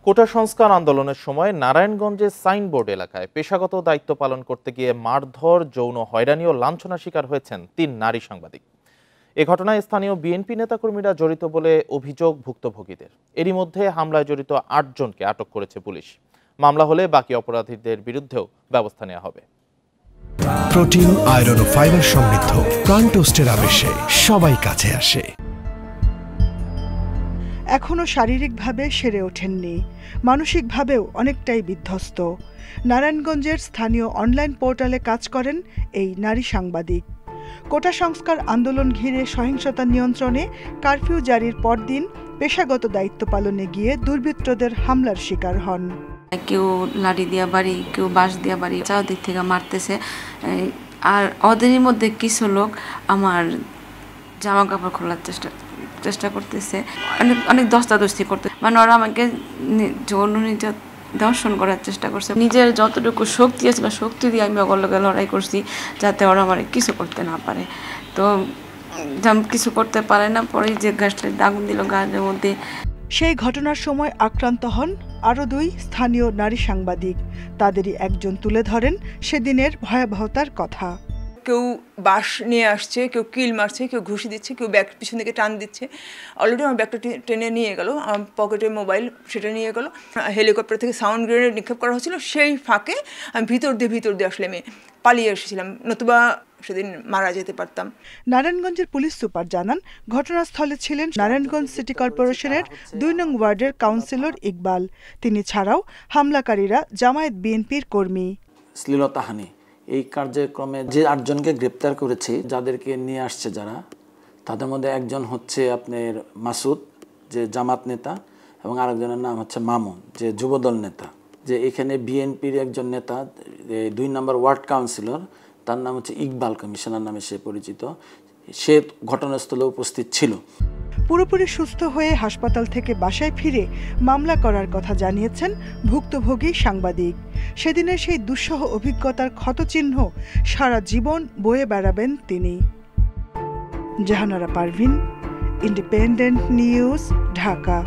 কোটা সংস্কার আন্দোলনের সময় নারায়ণগঞ্জের সাইনবোর্ড এলাকায় পেশাগত দায়িত্ব পালন করতে গিয়ে মারধর, যৌন হয়রানি ও লাঞ্ছনার শিকার হয়েছেন ৩ নারী সাংবাদিক। এ ঘটনায় স্থানীয় বিএনপি নেতাকর্মীরা জড়িত বলে অভিযোগ ভুক্তভোগীদের। এরই মধ্যে হামলায় জড়িত ৮ জনকে আটক করেছে পুলিশ। মামলা হলে বাকি অপরাধীদের বিরুদ্ধেও ব্যবস্থা নেওয়া হবে। প্রোটিন, আয়রন ও ফাইবার সমৃদ্ধ প্রাণ টোস্টের আবেশে সবাই কাছে আসে। এখনো শারীরিকভাবে সেরে ওঠেননি, মানসিকভাবেও অনেকটাই বিধ্বস্ত। নারায়ণগঞ্জের স্থানীয় অনলাইন পোর্টালে কাজ করেন এই নারী সাংবাদিক। কোটা সংস্কার আন্দোলন ঘিরে সহিংসতা নিয়ন্ত্রণে কারফিউ জারির পরদিন পেশাগত দায়িত্ব পালনে গিয়ে দুর্বৃত্তদের হামলার শিকার হন। কেউ লাঠি দিয়া বাড়ি, কেউ বাঁশ দিয়া বাড়ি, চারদিক থেকে মারতেছে। আর ওদেরই মধ্যে কিছু লোক আমার জামা কাপড় খোলার চেষ্টা করতেছে, অনেক দস্তাদস্তি করতে, মানে ওরা আমাকে যৌন দর্শন করার চেষ্টা করছে। নিজের যতটুকু শক্তি আছে শক্তি দিয়ে আমি ওগুলোর লগে লড়াই করছি, যাতে ওরা আমার কিছু করতে না পারে। তো কিছু করতে পারে না, পরে যে গ্যাসের আগুন দিল গায়ের মধ্যে। সেই ঘটনার সময় আক্রান্ত হন আরও 2 স্থানীয় নারী সাংবাদিক। তাদেরই একজন তুলে ধরেন সেদিনের ভয়াবহতার কথা। কেউ বাঁশ নিয়ে আসছে, কেউ কিল মারছে, কেউ ঘুষি দিচ্ছে, কেউ ব্যাগ পিছন থেকে টান দিচ্ছে। অলরেডি আমার ব্যাগটা টেনে নিয়ে গেল, আমার পকেটে মোবাইল সেটা নিয়ে গেল। হেলিকপ্টার থেকে সাউন্ড গ্রেনেড নিক্ষেপ করা হয়েছিল, সেই ফাঁকে আমি ভিতর দিয়ে আসলে আমি পালিয়ে এসেছিলাম, নতুবা সেদিন মারা যেতে পারতাম। নারায়ণগঞ্জের পুলিশ সুপার জানান, ঘটনাস্থলে ছিলেন নারায়ণগঞ্জ সিটি কর্পোরেশনের 2 নং ওয়ার্ডের কাউন্সিলর ইকবাল। তিনি ছাড়াও হামলাকারীরা জামায়াত বিএনপির কর্মী। শ্লীলতাহানি এই কার্যক্রমে যে 8 জনকে গ্রেপ্তার করেছে, যাদেরকে নিয়ে আসছে যারা, তাদের মধ্যে একজন হচ্ছে আপনার মাসুদ, যে জামাত নেতা, এবং আরেকজনের নাম হচ্ছে মামুন, যে যুবদল নেতা। যে এখানে বিএনপির একজন নেতা, 2 নম্বর ওয়ার্ড কাউন্সিলর, তার নাম হচ্ছে ইকবাল, কমিশনার নামে সে পরিচিত। সে ঘটনাস্থলে উপস্থিত ছিল। পুরোপুরি সুস্থ হয়ে হাসপাতাল থেকে বাসায় ফিরে মামলা করার কথা জানিয়েছেন ভুক্তভোগী সাংবাদিক। সেদিনের সেই দুঃসহ অভিজ্ঞতার ক্ষতচিহ্ন সারা জীবন বয়ে বেড়াবেন তিনি। Jahanara Parvin, Independent News, Dhaka.